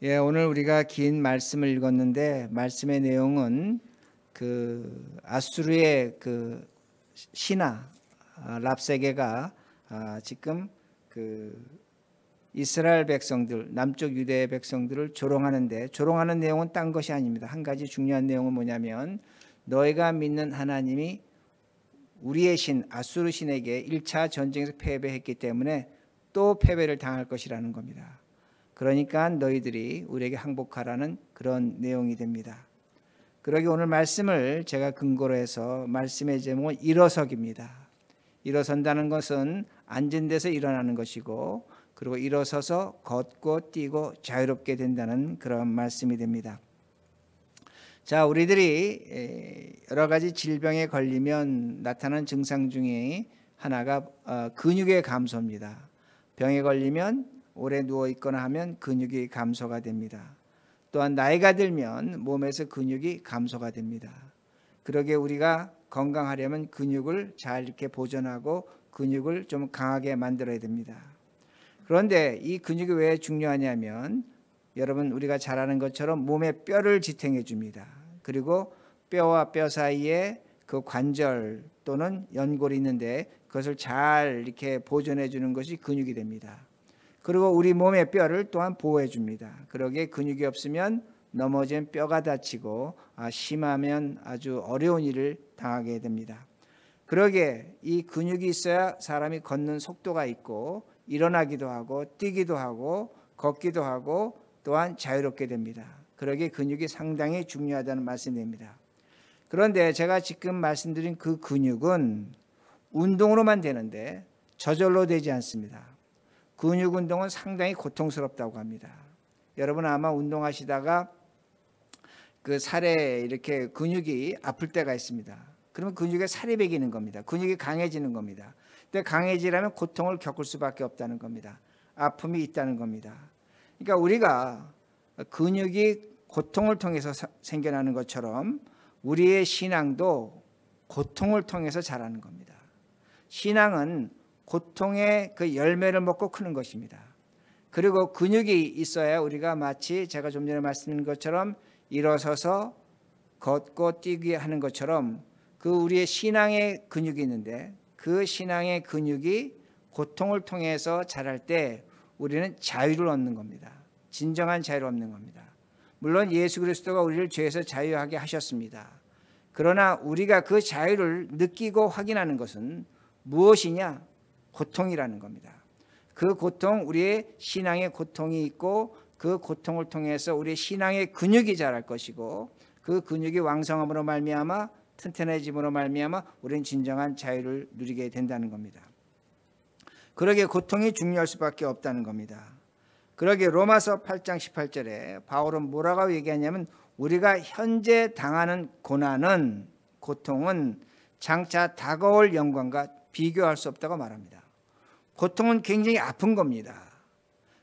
오늘 우리가 긴 말씀을 읽었는데 말씀의 내용은 아수르의 신하 랍세게가 지금 이스라엘 백성들, 남쪽 유대 백성들을 조롱하는데, 조롱하는 내용은 딴 것이 아닙니다. 한 가지 중요한 내용은 뭐냐면, 너희가 믿는 하나님이 우리의 신 아수르 신에게 1차 전쟁에서 패배했기 때문에 또 패배를 당할 것이라는 겁니다. 그러니까 너희들이 우리에게 항복하라는 그런 내용이 됩니다. 그러기 오늘 말씀을 제가 근거로 해서 말씀의 제목은 일어서기입니다. 일어선다는 것은 앉은 데서 일어나는 것이고, 그리고 일어서서 걷고 뛰고 자유롭게 된다는 그런 말씀이 됩니다. 자, 우리들이 여러 가지 질병에 걸리면 나타나는 증상 중에 하나가 근육의 감소입니다. 병에 걸리면 오래 누워 있거나 하면 근육이 감소가 됩니다. 또한 나이가 들면 몸에서 근육이 감소가 됩니다. 그러게 우리가 건강하려면 근육을 잘 이렇게 보존하고 근육을 좀 강하게 만들어야 됩니다. 그런데 이 근육이 왜 중요하냐면, 여러분 우리가 잘 아는 것처럼 몸에 뼈를 지탱해 줍니다. 그리고 뼈와 뼈 사이에 그 관절 또는 연골이 있는데 그것을 잘 이렇게 보존해 주는 것이 근육이 됩니다. 그리고 우리 몸의 뼈를 또한 보호해 줍니다. 그러기에 근육이 없으면 넘어진 뼈가 다치고 심하면 아주 어려운 일을 당하게 됩니다. 그러기에 이 근육이 있어야 사람이 걷는 속도가 있고 일어나기도 하고 뛰기도 하고 걷기도 하고 또한 자유롭게 됩니다. 그러기에 근육이 상당히 중요하다는 말씀입니다. 그런데 제가 지금 말씀드린 그 근육은 운동으로만 되는데 저절로 되지 않습니다. 근육 운동은 상당히 고통스럽다고 합니다. 여러분 아마 운동하시다가 그 살에 이렇게 근육이 아플 때가 있습니다. 그러면 근육에 살이 배기는 겁니다. 근육이 강해지는 겁니다. 근데 강해지려면 고통을 겪을 수밖에 없다는 겁니다. 아픔이 있다는 겁니다. 그러니까 우리가 근육이 고통을 통해서 생겨나는 것처럼 우리의 신앙도 고통을 통해서 자라는 겁니다. 신앙은 고통의 그 열매를 먹고 크는 것입니다. 그리고 근육이 있어야 우리가 마치 제가 좀 전에 말씀드린 것처럼 일어서서 걷고 뛰기 하는 것처럼 그 우리의 신앙의 근육이 있는데, 그 신앙의 근육이 고통을 통해서 자랄 때 우리는 자유를 얻는 겁니다. 진정한 자유를 얻는 겁니다. 물론 예수 그리스도가 우리를 죄에서 자유하게 하셨습니다. 그러나 우리가 그 자유를 느끼고 확인하는 것은 무엇이냐? 고통이라는 겁니다. 그 고통, 우리의 신앙의 고통이 있고 그 고통을 통해서 우리의 신앙의 근육이 자랄 것이고, 그 근육이 왕성함으로 말미암아 튼튼해짐으로 말미암아 우리는 진정한 자유를 누리게 된다는 겁니다. 그러기에 고통이 중요할 수밖에 없다는 겁니다. 그러기에 로마서 8장 18절에 바울은 뭐라고 얘기하냐면, 우리가 현재 당하는 고난은, 고통은 장차 다가올 영광과 비교할 수 없다고 말합니다. 고통은 굉장히 아픈 겁니다.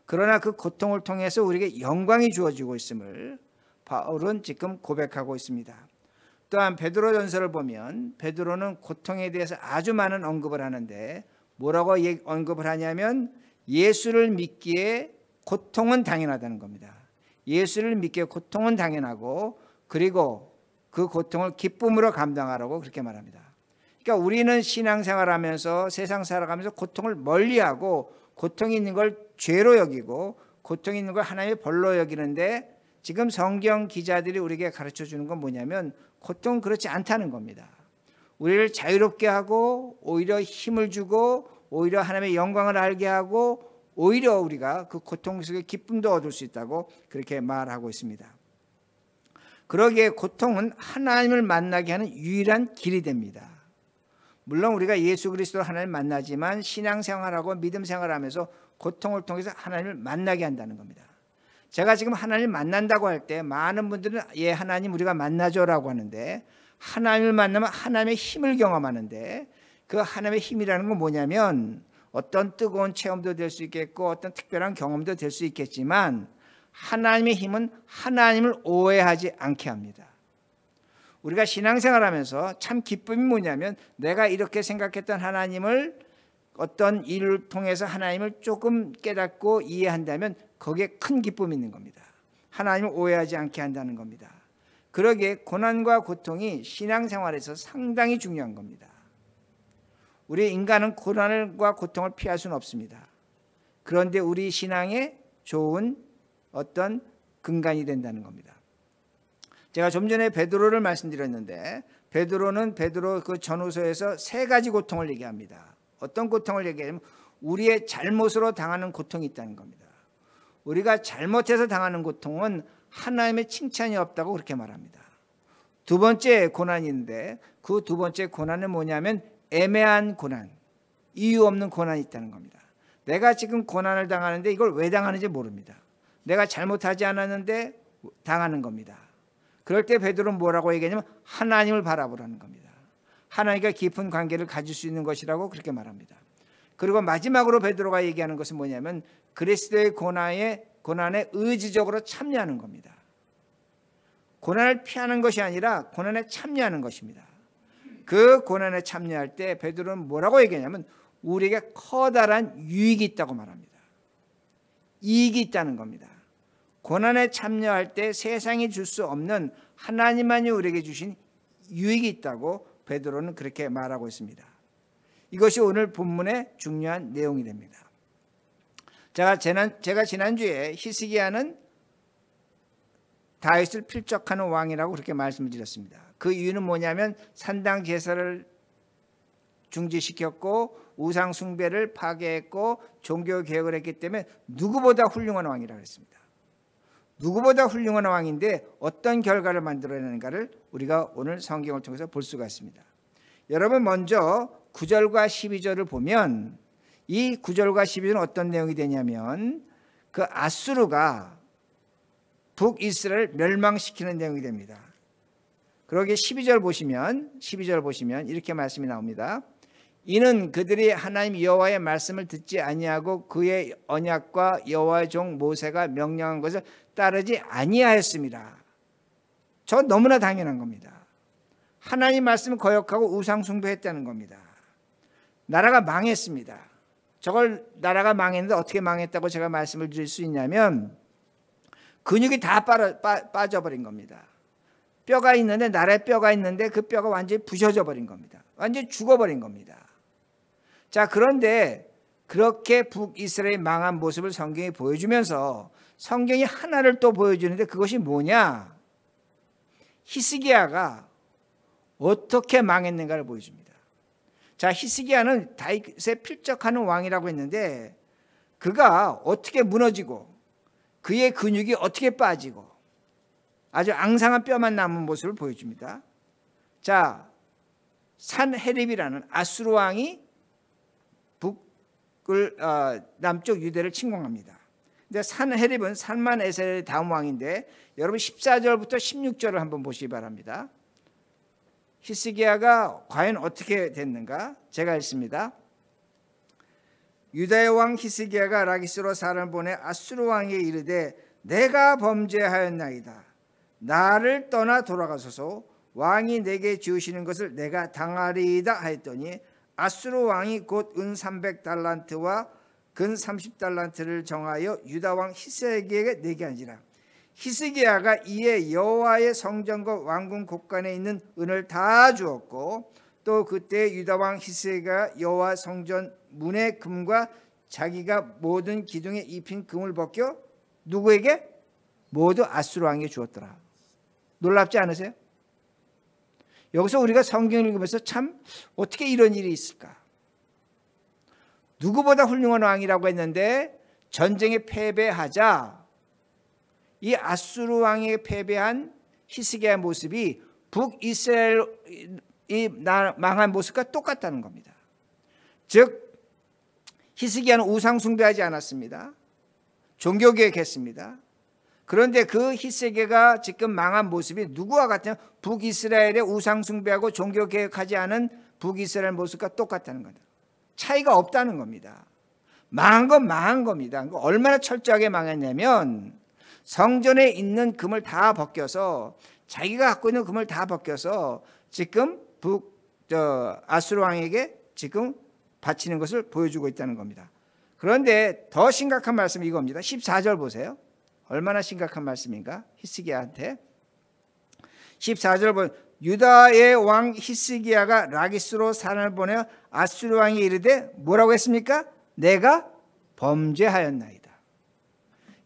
그러나 그 고통을 통해서 우리에게 영광이 주어지고 있음을 바울은 지금 고백하고 있습니다. 또한 베드로전서를 보면 베드로는 고통에 대해서 아주 많은 언급을 하는데, 뭐라고 언급을 하냐면 예수를 믿기에 고통은 당연하다는 겁니다. 예수를 믿기에 고통은 당연하고, 그리고 그 고통을 기쁨으로 감당하라고 그렇게 말합니다. 그러니까 우리는 신앙생활하면서 세상 살아가면서 고통을 멀리하고 고통이 있는 걸 죄로 여기고 고통이 있는 걸 하나님의 벌로 여기는데, 지금 성경 기자들이 우리에게 가르쳐 주는 건 뭐냐면 고통은 그렇지 않다는 겁니다. 우리를 자유롭게 하고 오히려 힘을 주고 오히려 하나님의 영광을 알게 하고 오히려 우리가 그 고통 속에 기쁨도 얻을 수 있다고 그렇게 말하고 있습니다. 그러기에 고통은 하나님을 만나게 하는 유일한 길이 됩니다. 물론 우리가 예수 그리스도 하나님을 만나지만 신앙생활하고 믿음생활하면서 고통을 통해서 하나님을 만나게 한다는 겁니다. 제가 지금 하나님을 만난다고 할 때 많은 분들은 하나님 우리가 만나죠라고 하는데, 하나님을 만나면 하나님의 힘을 경험하는데, 그 하나님의 힘이라는 건 뭐냐면 어떤 뜨거운 체험도 될 수 있겠고 어떤 특별한 경험도 될 수 있겠지만, 하나님의 힘은 하나님을 오해하지 않게 합니다. 우리가 신앙생활하면서 참 기쁨이 뭐냐면, 내가 이렇게 생각했던 하나님을 어떤 일을 통해서 하나님을 조금 깨닫고 이해한다면 거기에 큰 기쁨이 있는 겁니다. 하나님을 오해하지 않게 한다는 겁니다. 그러기에 고난과 고통이 신앙생활에서 상당히 중요한 겁니다. 우리 인간은 고난과 고통을 피할 수는 없습니다. 그런데 우리 신앙에 좋은 어떤 근간이 된다는 겁니다. 제가 좀 전에 베드로를 말씀드렸는데 베드로 그 전후서에서 세 가지 고통을 얘기합니다. 어떤 고통을 얘기하냐면 우리의 잘못으로 당하는 고통이 있다는 겁니다. 우리가 잘못해서 당하는 고통은 하나님의 칭찬이 없다고 그렇게 말합니다. 두 번째 고난인데 그 두 번째 고난은 뭐냐면 애매한 고난, 이유 없는 고난이 있다는 겁니다. 내가 지금 고난을 당하는데 이걸 왜 당하는지 모릅니다. 내가 잘못하지 않았는데 당하는 겁니다. 그럴 때 베드로는 뭐라고 얘기하냐면 하나님을 바라보라는 겁니다. 하나님과 깊은 관계를 가질 수 있는 것이라고 그렇게 말합니다. 그리고 마지막으로 베드로가 얘기하는 것은 뭐냐면 그리스도의 고난에 의지적으로 참여하는 겁니다. 고난을 피하는 것이 아니라 고난에 참여하는 것입니다. 그 고난에 참여할 때 베드로는 뭐라고 얘기하냐면 우리에게 커다란 유익이 있다고 말합니다. 이익이 있다는 겁니다. 고난에 참여할 때 세상이 줄 수 없는 하나님만이 우리에게 주신 유익이 있다고 베드로는 그렇게 말하고 있습니다. 이것이 오늘 본문의 중요한 내용이 됩니다. 제가 지난주에 히스기야는 다윗을 필적하는 왕이라고 그렇게 말씀을 드렸습니다. 그 이유는 뭐냐면 산당 제사를 중지시켰고 우상 숭배를 파괴했고 종교 개혁을 했기 때문에 누구보다 훌륭한 왕이라고 했습니다. 누구보다 훌륭한 왕인데 어떤 결과를 만들어내는가를 우리가 오늘 성경을 통해서 볼 수가 있습니다. 여러분 먼저 9절과 12절을 보면 이 9절과 12절은 어떤 내용이 되냐면 그 아수르가 북이스라엘을 멸망시키는 내용이 됩니다. 그러기에 12절 보시면 이렇게 말씀이 나옵니다. 이는 그들이 하나님 여호와의 말씀을 듣지 아니하고 그의 언약과 여호와의 종 모세가 명령한 것을 따르지 아니하였습니다. 저 너무나 당연한 겁니다. 하나님 말씀을 거역하고 우상 숭배했다는 겁니다. 나라가 망했습니다. 저걸 나라가 망했는데 어떻게 망했다고 제가 말씀을 드릴 수 있냐면 근육이 다 빠져버린 겁니다. 뼈가 있는데 나라에 뼈가 있는데 그 뼈가 완전히 부셔져 버린 겁니다. 완전히 죽어버린 겁니다. 자, 그런데 그렇게 북이스라엘이 망한 모습을 성경이 보여주면서 성경이 하나를 또 보여주는데 그것이 뭐냐? 히스기야가 어떻게 망했는가를 보여줍니다. 자, 히스기야는 다윗에 필적하는 왕이라고 했는데 그가 어떻게 무너지고 그의 근육이 어떻게 빠지고 아주 앙상한 뼈만 남은 모습을 보여줍니다. 자, 산헤립이라는 아수르 왕이 남쪽 유대를 침공합니다. 근데 산헤립은 살만에셀의 다음 왕인데 여러분 14절부터 16절을 한번 보시기 바랍니다. 히스기야가 과연 어떻게 됐는가? 제가 읽습니다. 유다의 왕 히스기야가 라기스로 사람을 보내 아수르 왕에게 이르되 내가 범죄하였나이다. 나를 떠나 돌아가소서. 왕이 내게 지으시는 것을 내가 당하리이다 하였더니 아수르 왕이 곧 은 300달란트와 근 30달란트를 정하여 유다 왕 히스기야에게 내게 한지라. 히스기야가 이에 여호와의 성전과 왕궁 곳간에 있는 은을 다 주었고 또 그때 유다 왕 히스기야가 여호와 성전 문의 금과 자기가 모든 기둥에 입힌 금을 벗겨 누구에게? 모두 아수르 왕에게 주었더라. 놀랍지 않으세요? 여기서 우리가 성경을 읽으면서 참 어떻게 이런 일이 있을까? 누구보다 훌륭한 왕이라고 했는데 전쟁에 패배하자 이 아수르 왕에게 패배한 히스기야의 모습이 북이스라엘이 망한 모습과 똑같다는 겁니다. 즉 히스기야는 우상 숭배하지 않았습니다. 종교개혁했습니다. 그런데 그 히스기야가 지금 망한 모습이 누구와 같으냐? 북이스라엘의 우상 숭배하고 종교개혁하지 않은 북이스라엘 모습과 똑같다는 거다. 차이가 없다는 겁니다. 망한 건 망한 겁니다. 얼마나 철저하게 망했냐면 성전에 있는 금을 다 벗겨서 자기가 갖고 있는 금을 다 벗겨서 지금 아수르 왕에게 지금 바치는 것을 보여주고 있다는 겁니다. 그런데 더 심각한 말씀이 이겁니다. 14절 보세요. 얼마나 심각한 말씀인가? 히스기야한테 14절 보면 유다의 왕 히스기야가 라기스로 산을 보내어 아수르 왕이 이르되 뭐라고 했습니까? 내가 범죄하였나이다.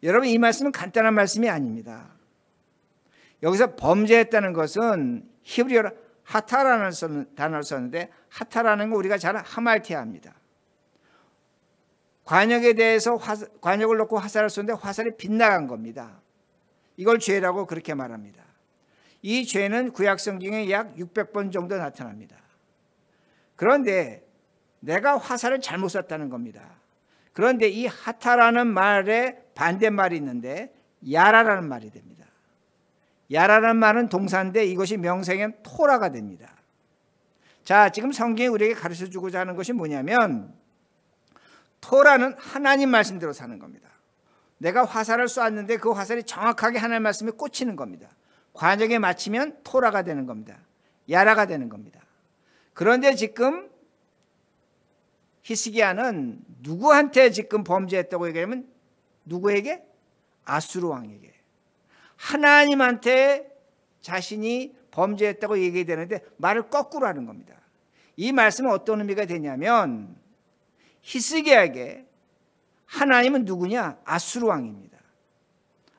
여러분, 이 말씀은 간단한 말씀이 아닙니다. 여기서 범죄했다는 것은 히브리어로 하타라는 단어를 썼는데, 하타라는 거 우리가 잘 하말티아입니다. 관역에 대해서 관역을 놓고 화살을 쏘는데 화살이 빗나간 겁니다. 이걸 죄라고 그렇게 말합니다. 이 죄는 구약 성경에 약 600번 정도 나타납니다. 그런데 내가 화살을 잘못 쐈다는 겁니다. 그런데 이 하타라는 말에 반대말이 있는데 야라라는 말이 됩니다. 야라라는 말은 동사인데 이것이 명사인 토라가 됩니다. 자, 지금 성경이 우리에게 가르쳐주고자 하는 것이 뭐냐면 토라는 하나님 말씀대로 사는 겁니다. 내가 화살을 쐈는데 그 화살이 정확하게 하나님 말씀에 꽂히는 겁니다. 관역에 맞추면 토라가 되는 겁니다. 야라가 되는 겁니다. 그런데 지금 히스기야는 누구한테 지금 범죄했다고 얘기하면 누구에게? 아수르 왕에게. 하나님한테 자신이 범죄했다고 얘기되는데 말을 거꾸로 하는 겁니다. 이 말씀은 어떤 의미가 되냐면 히스기야에게 하나님은 누구냐? 아수르 왕입니다.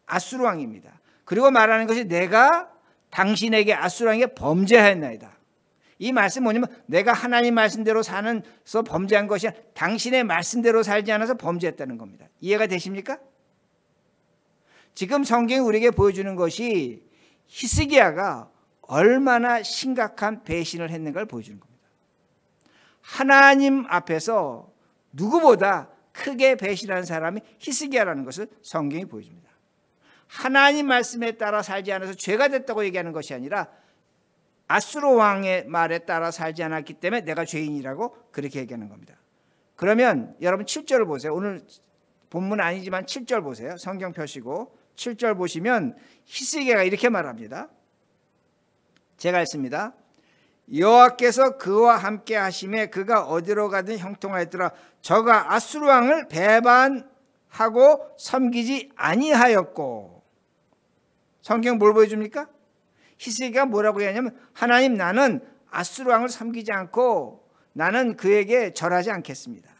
아수르 왕입니다. 그리고 말하는 것이 내가 당신에게 아수르 왕에게 범죄하였나이다. 이 말씀은 뭐냐면 내가 하나님 말씀대로 사서 범죄한 것이 아니라 당신의 말씀대로 살지 않아서 범죄했다는 겁니다. 이해가 되십니까? 지금 성경이 우리에게 보여주는 것이 히스기야가 얼마나 심각한 배신을 했는가를 보여주는 겁니다. 하나님 앞에서 누구보다 크게 배신한 사람이 히스기야라는 것을 성경이 보여줍니다. 하나님 말씀에 따라 살지 않아서 죄가 됐다고 얘기하는 것이 아니라 아수르 왕의 말에 따라 살지 않았기 때문에 내가 죄인이라고 그렇게 얘기하는 겁니다. 그러면 여러분 7절을 보세요. 오늘 본문 아니지만 7절 보세요. 성경 펴시고 7절 보시면 히스기야가 이렇게 말합니다. 제가 읽습니다. 여호와께서 그와 함께 하심에 그가 어디로 가든 형통하였더라. 저가 아수르 왕을 배반하고 섬기지 아니하였고. 성경 뭘 보여줍니까? 히스기야가 뭐라고 하냐면 하나님, 나는 아수르 왕을 섬기지 않고 나는 그에게 절하지 않겠습니다.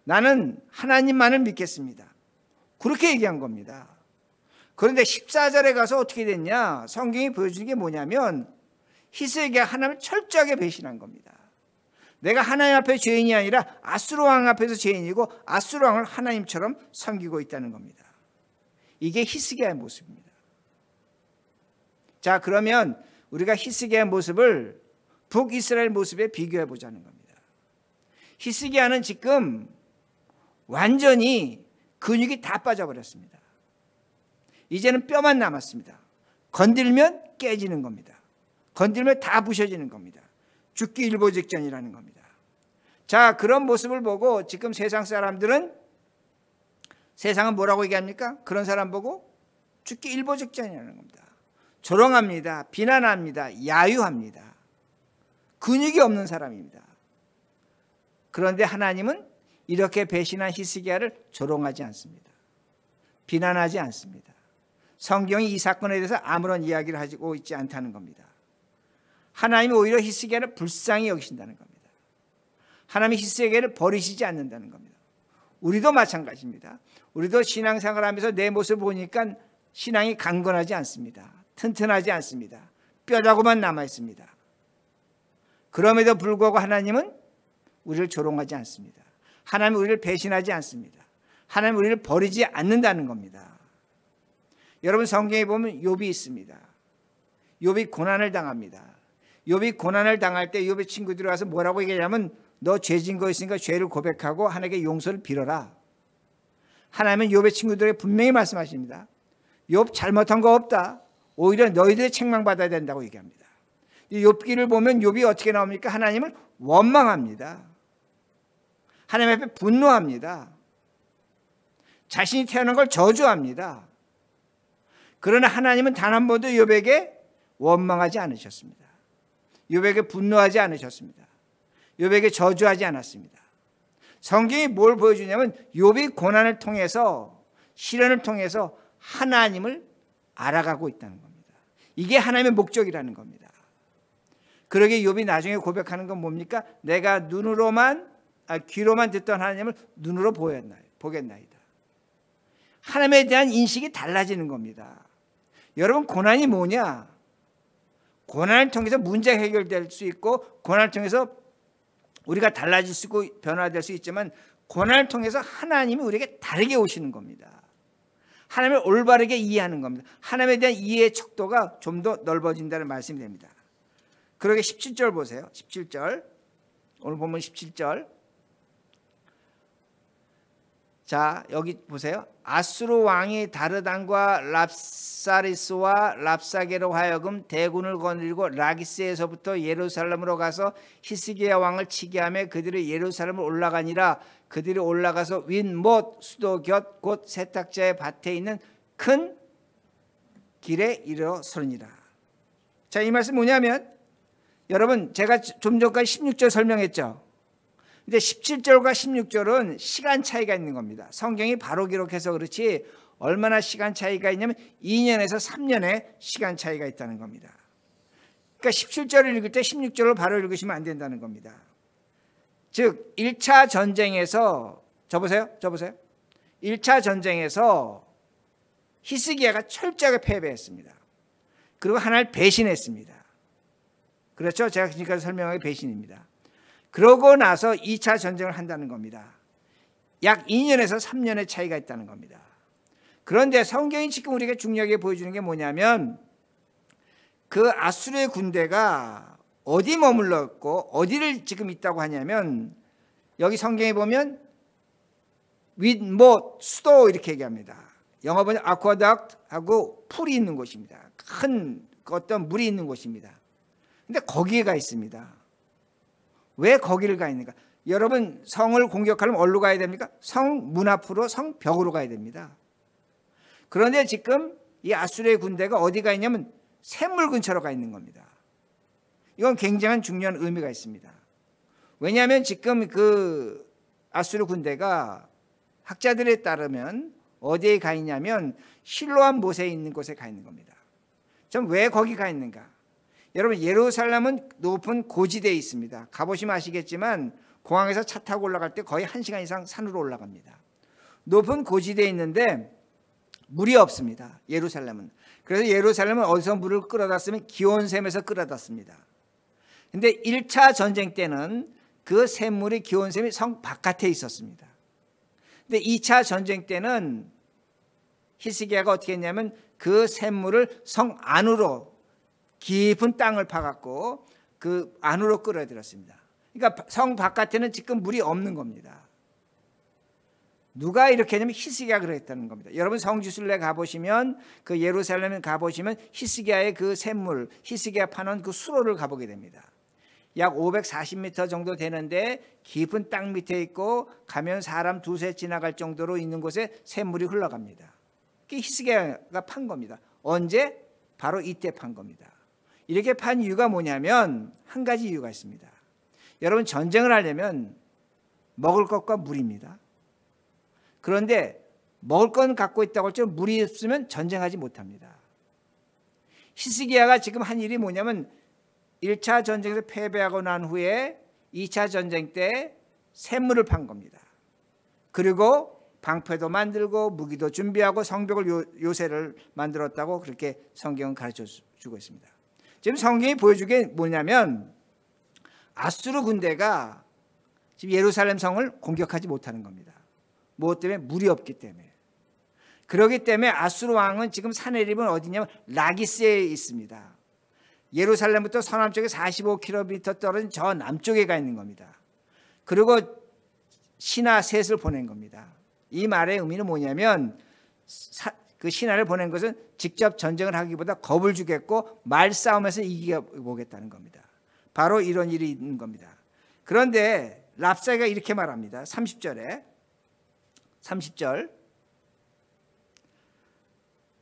나는 하나님만을 믿겠습니다. 그렇게 얘기한 겁니다. 그런데 14절에 가서 어떻게 됐냐? 성경이 보여주는 게 뭐냐면 히스기야가 하나님을 철저하게 배신한 겁니다. 내가 하나님 앞에 죄인이 아니라 아수르 왕 앞에서 죄인이고 아수르 왕을 하나님처럼 섬기고 있다는 겁니다. 이게 히스기야의 모습입니다. 자, 그러면 우리가 히스기야의 모습을 북이스라엘 모습에 비교해 보자는 겁니다. 히스기야는 지금 완전히 근육이 다 빠져버렸습니다. 이제는 뼈만 남았습니다. 건들면 깨지는 겁니다. 건들면 다 부셔지는 겁니다. 죽기 일보 직전이라는 겁니다. 자, 그런 모습을 보고 지금 세상은 뭐라고 얘기합니까? 그런 사람 보고 죽기 일보 직전이라는 겁니다. 조롱합니다. 비난합니다. 야유합니다. 근육이 없는 사람입니다. 그런데 하나님은 이렇게 배신한 히스기야를 조롱하지 않습니다. 비난하지 않습니다. 성경이 이 사건에 대해서 아무런 이야기를 하고 있지 않다는 겁니다. 하나님이 오히려 히스기야를 불쌍히 여기신다는 겁니다. 하나님이 히스기야를 버리시지 않는다는 겁니다. 우리도 마찬가지입니다. 우리도 신앙생활하면서 내 모습을 보니까 신앙이 강건하지 않습니다. 튼튼하지 않습니다. 뼈다구만 남아 있습니다. 그럼에도 불구하고 하나님은 우리를 조롱하지 않습니다. 하나님은 우리를 배신하지 않습니다. 하나님은 우리를 버리지 않는다는 겁니다. 여러분, 성경에 보면 욥이 있습니다. 욥이 고난을 당합니다. 욥이 고난을 당할 때 욥의 친구들이 와서 뭐라고 얘기하냐면 너 죄 진 거 있으니까 죄를 고백하고 하나님께 용서를 빌어라. 하나님은 욥의 친구들에게 분명히 말씀하십니다. 욥 잘못한 거 없다. 오히려 너희들이 책망받아야 된다고 얘기합니다. 이 욥기를 보면 욥이 어떻게 나옵니까? 하나님을 원망합니다. 하나님 앞에 분노합니다. 자신이 태어난 걸 저주합니다. 그러나 하나님은 단 한 번도 욥에게 원망하지 않으셨습니다. 욥에게 분노하지 않으셨습니다. 욥에게 저주하지 않았습니다. 성경이 뭘 보여주냐면 욥이 고난을 통해서, 시련을 통해서 하나님을 알아가고 있다는 겁니다. 이게 하나님의 목적이라는 겁니다. 그러게 욥이 나중에 고백하는 건 뭡니까? 내가 귀로만 듣던 하나님을 눈으로 보겠나이다. 하나님에 대한 인식이 달라지는 겁니다. 여러분, 고난이 뭐냐? 고난을 통해서 문제가 해결될 수 있고, 고난을 통해서 우리가 달라질 수 있고 변화될 수 있지만, 고난을 통해서 하나님이 우리에게 다르게 오시는 겁니다. 하나님을 올바르게 이해하는 겁니다. 하나님에 대한 이해의 척도가 좀 더 넓어진다는 말씀이 됩니다. 그러게 17절 보세요. 17절. 오늘 본문 17절. 자, 여기 보세요. 아수르 왕이 다르단과 랍사리스와 랍사게로 하여금 대군을 거느리고 라기스에서부터 예루살렘으로 가서 히스기야 왕을 치게 하며 그들이 예루살렘을 올라가니라. 그들이 올라가서 윗못 수도 곁 곧 세탁자의 밭에 있는 큰 길에 이르러서니라. 자, 이 말씀 뭐냐면, 여러분, 제가 좀 전까지 16절 설명했죠. 근데 17절과 16절은 시간 차이가 있는 겁니다. 성경이 바로 기록해서 그렇지 얼마나 시간 차이가 있냐면 2년에서 3년의 시간 차이가 있다는 겁니다. 그러니까 17절을 읽을 때 16절을 바로 읽으시면 안 된다는 겁니다. 즉 1차 전쟁에서 저보세요. 1차 전쟁에서 히스기야가 철저하게 패배했습니다. 그리고 하나님을 배신했습니다. 그렇죠? 제가 지금까지 설명한 게 배신입니다. 그러고 나서 2차 전쟁을 한다는 겁니다. 약 2년에서 3년의 차이가 있다는 겁니다. 그런데 성경이 지금 우리에게 중요하게 보여주는 게 뭐냐면, 그 아수르의 군대가 어디 머물러 있고 어디를 지금 있다고 하냐면, 여기 성경에 보면 윗못 수도 이렇게 얘기합니다. 영어 번역 아쿠아닥트하고 풀이 있는 곳입니다. 큰 어떤 물이 있는 곳입니다. 근데 거기에 가 있습니다. 왜 거기를 가 있는가? 여러분, 성을 공격하려면 어디로 가야 됩니까? 성 문 앞으로, 성 벽으로 가야 됩니다. 그런데 지금 이 아수르의 군대가 어디 가 있냐면 샘물 근처로 가 있는 겁니다. 이건 굉장한 중요한 의미가 있습니다. 왜냐하면 지금 그 아수르 군대가 학자들에 따르면 어디에 가 있냐면 실로암 못에 있는 곳에 가 있는 겁니다. 좀 왜 거기 가 있는가? 여러분, 예루살렘은 높은 고지대에 있습니다. 가보시면 아시겠지만 공항에서 차 타고 올라갈 때 거의 1시간 이상 산으로 올라갑니다. 높은 고지대에 있는데 물이 없습니다. 예루살렘은. 그래서 예루살렘은 어디서 물을 끌어다 쓰면 기온샘에서 끌어다 씁니다. 근데 1차 전쟁 때는 그 샘물이 기온샘이 성 바깥에 있었습니다. 근데 2차 전쟁 때는 히스기야가 어떻게 했냐면 그 샘물을 성 안으로 깊은 땅을 파갖고 그 안으로 끌어들였습니다. 그러니까 성 바깥에는 지금 물이 없는 겁니다. 누가 이렇게 하냐면 히스기야가 그랬다는 겁니다. 여러분, 성지순례 가보시면, 그 예루살렘에 가보시면 히스기야의 그 샘물, 히스기야 파는 그 수로를 가보게 됩니다. 약 540m 정도 되는데 깊은 땅 밑에 있고 가면 사람 두세 지나갈 정도로 있는 곳에 샘물이 흘러갑니다. 그게 히스기야가 판 겁니다. 언제? 바로 이때 판 겁니다. 이렇게 판 이유가 뭐냐면 한 가지 이유가 있습니다. 여러분, 전쟁을 하려면 먹을 것과 물입니다. 그런데 먹을 건 갖고 있다고 할지 물이 없으면 전쟁하지 못합니다. 히스기야가 지금 한 일이 뭐냐면 1차 전쟁에서 패배하고 난 후에 2차 전쟁 때 샘물을 판 겁니다. 그리고 방패도 만들고 무기도 준비하고 성벽을 요새를 만들었다고 그렇게 성경은 가르쳐 주고 있습니다. 지금 성경이 보여주게 뭐냐면 아수르 군대가 지금 예루살렘 성을 공격하지 못하는 겁니다. 무엇 때문에? 물이 없기 때문에. 그렇기 때문에 아수르 왕은 지금 사내립은 어디냐면 라기스에 있습니다. 예루살렘부터 서남쪽에 45km 떨어진 저 남쪽에 가 있는 겁니다. 그리고 신하 셋을 보낸 겁니다. 이 말의 의미는 뭐냐면 그 신하를 보낸 것은 직접 전쟁을 하기보다 겁을 주겠고 말싸움에서 이겨보겠다는 겁니다. 바로 이런 일이 있는 겁니다. 그런데 랍사가 이렇게 말합니다. 30절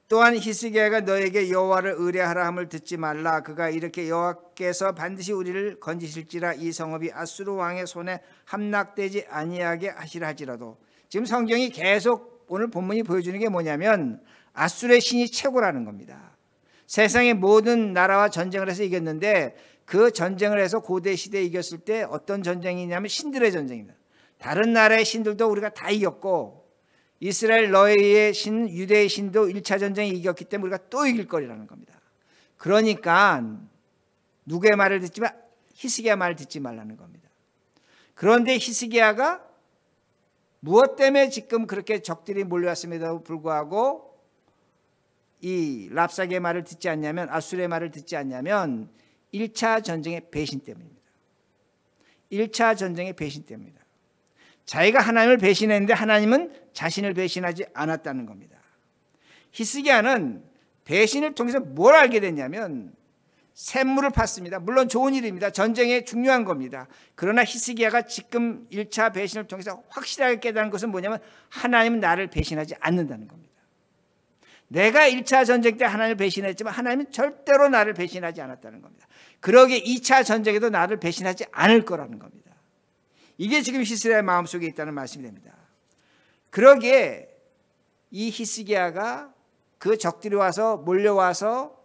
또한 히스기야가 너에게 여호와를 의뢰하라 함을 듣지 말라. 그가 이렇게 여호와께서 반드시 우리를 건지실지라 이 성읍이 아수르 왕의 손에 함락되지 아니하게 하시라 할지라도. 지금 성경이 계속 오늘 본문이 보여주는 게 뭐냐면 아수르의 신이 최고라는 겁니다. 세상의 모든 나라와 전쟁을 해서 이겼는데 그 전쟁을 해서 고대 시대에 이겼을 때 어떤 전쟁이냐면 신들의 전쟁입니다. 다른 나라의 신들도 우리가 다 이겼고 이스라엘 너희의 신, 유대의 신도 1차 전쟁에 이겼기 때문에 우리가 또 이길 거리라는 겁니다. 그러니까 누구의 말을 듣지 마, 히스기야 말을 듣지 말라는 겁니다. 그런데 히스기야가 무엇 때문에 지금 그렇게 적들이 몰려왔음에도 불구하고 이 랍사게의 말을 듣지 않냐면, 아수르의 말을 듣지 않냐면 1차 전쟁의 배신 때문입니다. 1차 전쟁의 배신 때문입니다. 자기가 하나님을 배신했는데 하나님은 자신을 배신하지 않았다는 겁니다. 히스기야는 배신을 통해서 뭘 알게 됐냐면 샘물을 팠습니다. 물론 좋은 일입니다. 전쟁에 중요한 겁니다. 그러나 히스기야가 지금 1차 배신을 통해서 확실하게 깨달은 것은 뭐냐면 하나님은 나를 배신하지 않는다는 겁니다. 내가 1차 전쟁 때 하나님을 배신했지만 하나님은 절대로 나를 배신하지 않았다는 겁니다. 그러기에 2차 전쟁에도 나를 배신하지 않을 거라는 겁니다. 이게 지금 히스기야의 마음속에 있다는 말씀이 됩니다. 그러기에 이 히스기야가 그 적들이 와서 몰려와서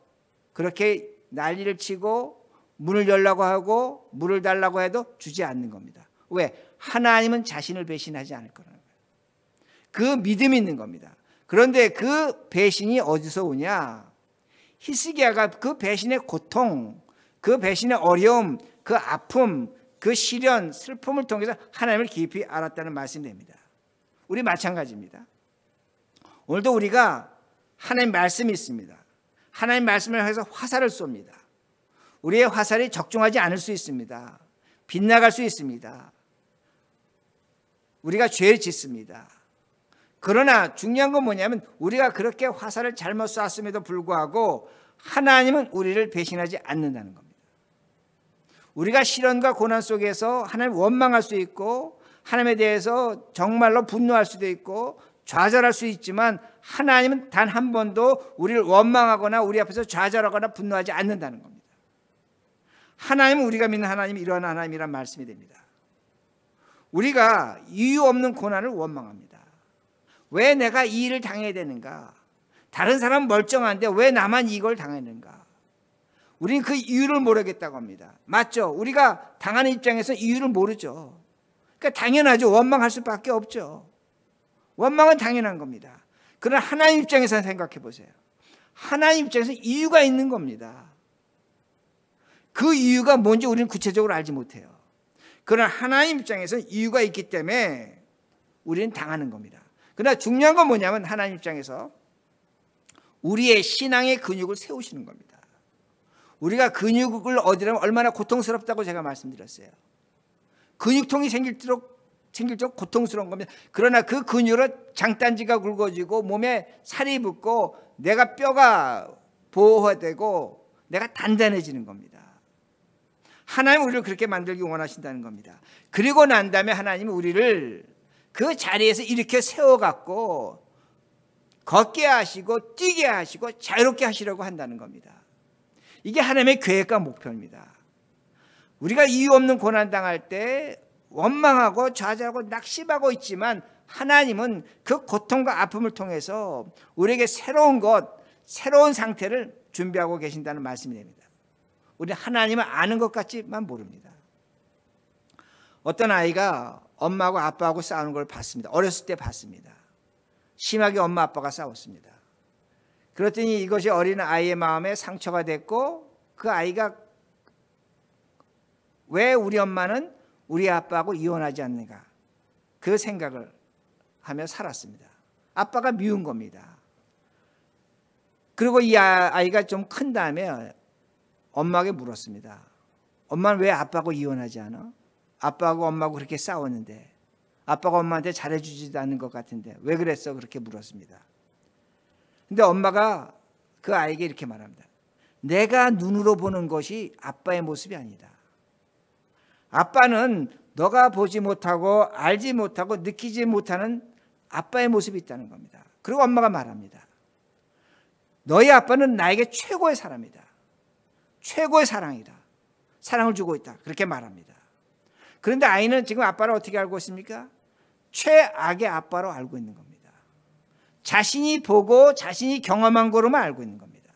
그렇게 난리를 치고 문을 열라고 하고 물을 달라고 해도 주지 않는 겁니다. 왜? 하나님은 자신을 배신하지 않을 거라는 거예요. 그 믿음이 있는 겁니다. 그런데 그 배신이 어디서 오냐? 히스기야가 그 배신의 고통, 그 배신의 어려움, 그 아픔, 그 시련, 슬픔을 통해서 하나님을 깊이 알았다는 말씀이 됩니다. 우리 마찬가지입니다. 오늘도 우리가 하나님 말씀이 있습니다. 하나님 말씀을 해서 화살을 쏩니다. 우리의 화살이 적중하지 않을 수 있습니다. 빗나갈 수 있습니다. 우리가 죄를 짓습니다. 그러나 중요한 건 뭐냐면 우리가 그렇게 화살을 잘못 쐈음에도 불구하고 하나님은 우리를 배신하지 않는다는 겁니다. 우리가 시련과 고난 속에서 하나님을 원망할 수 있고 하나님에 대해서 정말로 분노할 수도 있고 좌절할 수 있지만 하나님은 단 한 번도 우리를 원망하거나 우리 앞에서 좌절하거나 분노하지 않는다는 겁니다. 하나님은 우리가 믿는 하나님이 이러한 하나님이란 말씀이 됩니다. 우리가 이유 없는 고난을 원망합니다. 왜 내가 이 일을 당해야 되는가? 다른 사람은 멀쩡한데 왜 나만 이걸 당했는가? 우리는 그 이유를 모르겠다고 합니다. 맞죠? 우리가 당하는 입장에서 이유를 모르죠. 그러니까 당연하죠. 원망할 수밖에 없죠. 원망은 당연한 겁니다. 그러나 하나님 입장에서 생각해 보세요. 하나님 입장에서 이유가 있는 겁니다. 그 이유가 뭔지 우리는 구체적으로 알지 못해요. 그러나 하나님 입장에서 이유가 있기 때문에 우리는 당하는 겁니다. 그러나 중요한 건 뭐냐면 하나님 입장에서 우리의 신앙의 근육을 세우시는 겁니다. 우리가 근육을 얻으려면 얼마나 고통스럽다고 제가 말씀드렸어요. 근육통이 생길 적 고통스러운 겁니다. 그러나 그 근육으로 장단지가 굵어지고 몸에 살이 붙고 내가 뼈가 보호되고 내가 단단해지는 겁니다. 하나님은 우리를 그렇게 만들기 원하신다는 겁니다. 그리고 난 다음에 하나님은 우리를 그 자리에서 이렇게 세워갖고 걷게 하시고 뛰게 하시고 자유롭게 하시려고 한다는 겁니다. 이게 하나님의 계획과 목표입니다. 우리가 이유 없는 고난당할 때 원망하고 좌절하고 낙심하고 있지만 하나님은 그 고통과 아픔을 통해서 우리에게 새로운 것, 새로운 상태를 준비하고 계신다는 말씀이 됩니다. 우리는 하나님을 아는 것 같지만 모릅니다. 어떤 아이가 엄마하고 아빠하고 싸우는 걸 봤습니다. 어렸을 때 봤습니다. 심하게 엄마 아빠가 싸웠습니다. 그랬더니 이것이 어린 아이의 마음에 상처가 됐고 그 아이가 왜 우리 엄마는 우리 아빠하고 이혼하지 않는가 그 생각을 하며 살았습니다. 아빠가 미운 겁니다. 그리고 이 아이가 좀 큰 다음에 엄마에게 물었습니다. 엄마는 왜 아빠하고 이혼하지 않아? 아빠하고 엄마하고 그렇게 싸웠는데 아빠가 엄마한테 잘해주지도 않는 것 같은데 왜 그랬어? 그렇게 물었습니다. 근데 엄마가 그 아이에게 이렇게 말합니다. 내가 눈으로 보는 것이 아빠의 모습이 아니다. 아빠는 너가 보지 못하고 알지 못하고 느끼지 못하는 아빠의 모습이 있다는 겁니다. 그리고 엄마가 말합니다. 너희 아빠는 나에게 최고의 사람이다. 최고의 사랑이다. 사랑을 주고 있다. 그렇게 말합니다. 그런데 아이는 지금 아빠를 어떻게 알고 있습니까? 최악의 아빠로 알고 있는 겁니다. 자신이 보고 자신이 경험한 거로만 알고 있는 겁니다.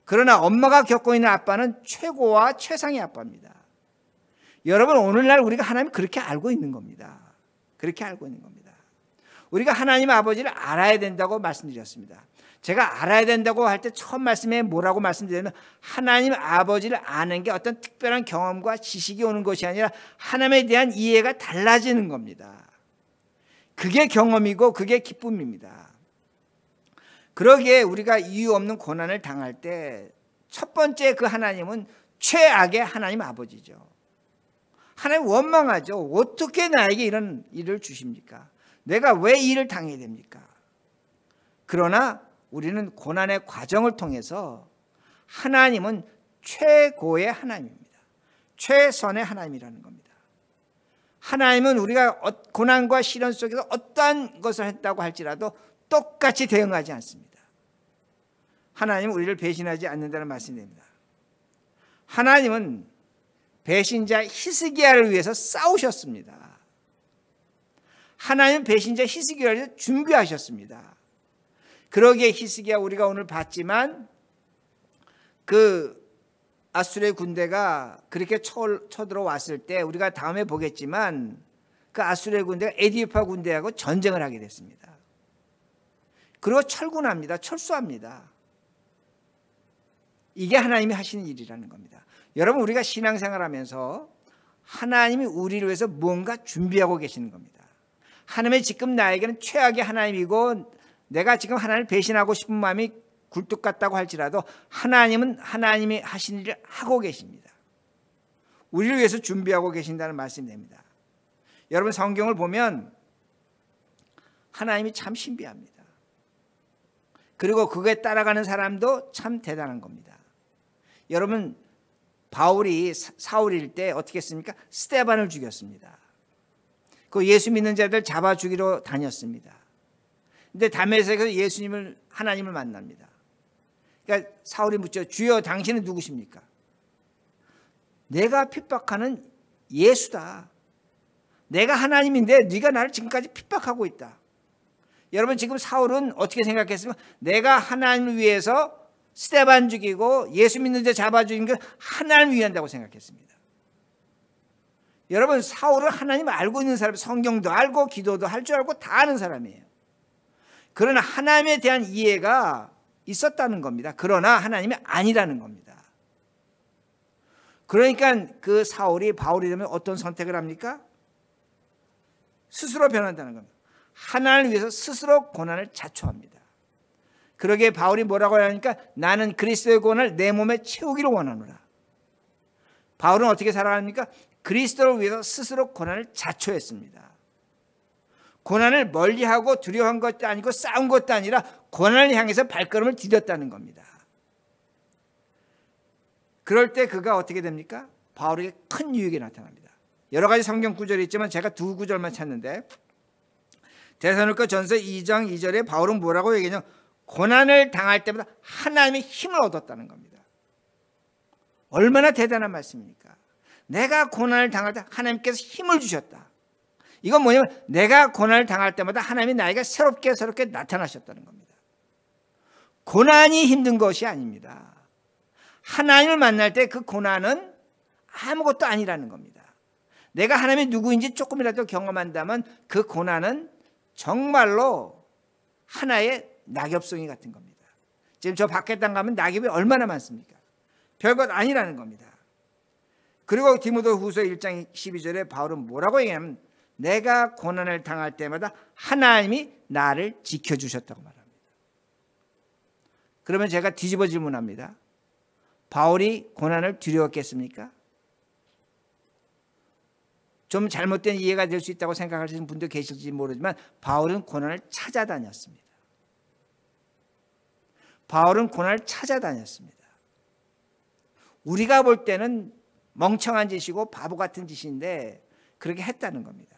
그러나 엄마가 겪고 있는 아빠는 최고와 최상의 아빠입니다. 여러분, 오늘날 우리가 하나님 그렇게 알고 있는 겁니다. 그렇게 알고 있는 겁니다. 우리가 하나님 아버지를 알아야 된다고 말씀드렸습니다. 제가 알아야 된다고 할 때 처음 말씀에 뭐라고 말씀드렸냐면, 하나님 아버지를 아는 게 어떤 특별한 경험과 지식이 오는 것이 아니라 하나님에 대한 이해가 달라지는 겁니다. 그게 경험이고 그게 기쁨입니다. 그러기에 우리가 이유 없는 고난을 당할 때 첫 번째 그 하나님은 최악의 하나님 아버지죠. 하나님 원망하죠. 어떻게 나에게 이런 일을 주십니까? 내가 왜 이 일을 당해야 됩니까? 그러나 우리는 고난의 과정을 통해서 하나님은 최고의 하나님입니다. 최선의 하나님이라는 겁니다. 하나님은 우리가 고난과 시련 속에서 어떠한 것을 했다고 할지라도 똑같이 대응하지 않습니다. 하나님은 우리를 배신하지 않는다는 말씀입니다. 하나님은 배신자 히스기야를 위해서 싸우셨습니다. 하나님은 배신자 히스기야를 위해서 준비하셨습니다. 그러기에 히스기야 우리가 오늘 봤지만 그 아수르의 군대가 그렇게 쳐들어왔을 때 우리가 다음에 보겠지만 그 아수르의 군대가 에디오피아 군대하고 전쟁을 하게 됐습니다. 그리고 철군합니다. 철수합니다. 이게 하나님이 하시는 일이라는 겁니다. 여러분, 우리가 신앙생활하면서 하나님이 우리를 위해서 뭔가 준비하고 계시는 겁니다. 하나님이 지금 나에게는 최악의 하나님이고 내가 지금 하나님을 배신하고 싶은 마음이 굴뚝 같다고 할지라도 하나님은 하나님이 하신 일을 하고 계십니다. 우리를 위해서 준비하고 계신다는 말씀입니다. 여러분, 성경을 보면 하나님이 참 신비합니다. 그리고 그거에 따라가는 사람도 참 대단한 겁니다. 여러분, 바울이 사울일 때 어떻게 했습니까? 스데반을 죽였습니다. 그 예수 믿는 자들 잡아 죽이러 다녔습니다. 근데 다메섹에서 예수님을, 하나님을 만납니다. 그러니까 사울이 묻죠. 주여, 당신은 누구십니까? 내가 핍박하는 예수다. 내가 하나님인데 네가 나를 지금까지 핍박하고 있다. 여러분, 지금 사울은 어떻게 생각했습니까? 내가 하나님을 위해서 스데반 죽이고 예수 믿는 자 잡아 죽인 게 하나님을 위한다고 생각했습니다. 여러분, 사울은 하나님을 알고 있는 사람, 성경도 알고 기도도 할 줄 알고 다 아는 사람이에요. 그러나 하나님에 대한 이해가 있었다는 겁니다. 그러나 하나님이 아니라는 겁니다. 그러니까 그 사울이 바울이 되면 어떤 선택을 합니까? 스스로 변한다는 겁니다. 하나님을 위해서 스스로 고난을 자초합니다. 그러기에 바울이 뭐라고 하니까 나는 그리스도의 고난을 내 몸에 채우기를 원하노라. 바울은 어떻게 살아갑니까? 그리스도를 위해서 스스로 고난을 자초했습니다. 고난을 멀리하고 두려워한 것도 아니고 싸운 것도 아니라 고난을 향해서 발걸음을 디뎠다는 겁니다. 그럴 때 그가 어떻게 됩니까? 바울에게 큰 유익이 나타납니다. 여러 가지 성경 구절이 있지만 제가 두 구절만 찾는데, 데살로니가 전서 2장 2절에 바울은 뭐라고 얘기하냐? 고난을 당할 때마다 하나님의 힘을 얻었다는 겁니다. 얼마나 대단한 말씀입니까? 내가 고난을 당할 때 하나님께서 힘을 주셨다. 이건 뭐냐면 내가 고난을 당할 때마다 하나님이 나에게 새롭게 나타나셨다는 겁니다. 고난이 힘든 것이 아닙니다. 하나님을 만날 때 그 고난은 아무것도 아니라는 겁니다. 내가 하나님이 누구인지 조금이라도 경험한다면 그 고난은 정말로 하나의 낙엽송이 같은 겁니다. 지금 저 밖에 땅 가면 낙엽이 얼마나 많습니까? 별것 아니라는 겁니다. 그리고 디모데후서 1장 12절에 바울은 뭐라고 얘기하냐면 내가 고난을 당할 때마다 하나님이 나를 지켜주셨다고 말합니다. 그러면 제가 뒤집어 질문합니다. 바울이 고난을 두려웠겠습니까? 좀 잘못된 이해가 될 수 있다고 생각하시는 분도 계실지 모르지만 바울은 고난을 찾아다녔습니다. 바울은 고난을 찾아다녔습니다. 우리가 볼 때는 멍청한 짓이고 바보 같은 짓인데 그렇게 했다는 겁니다.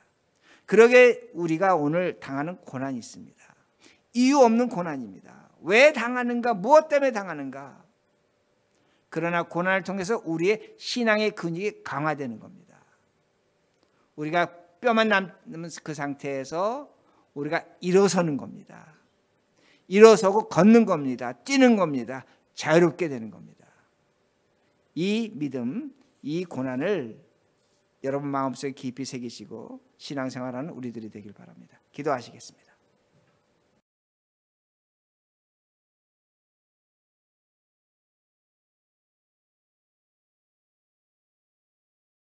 그러게 우리가 오늘 당하는 고난이 있습니다. 이유 없는 고난입니다. 왜 당하는가? 무엇 때문에 당하는가? 그러나 고난을 통해서 우리의 신앙의 근육이 강화되는 겁니다. 우리가 뼈만 남는 그 상태에서 우리가 일어서는 겁니다. 일어서고 걷는 겁니다. 뛰는 겁니다. 자유롭게 되는 겁니다. 이 믿음, 이 고난을 여러분 마음속에 깊이 새기시고 신앙생활하는 우리들이 되길 바랍니다. 기도하시겠습니다.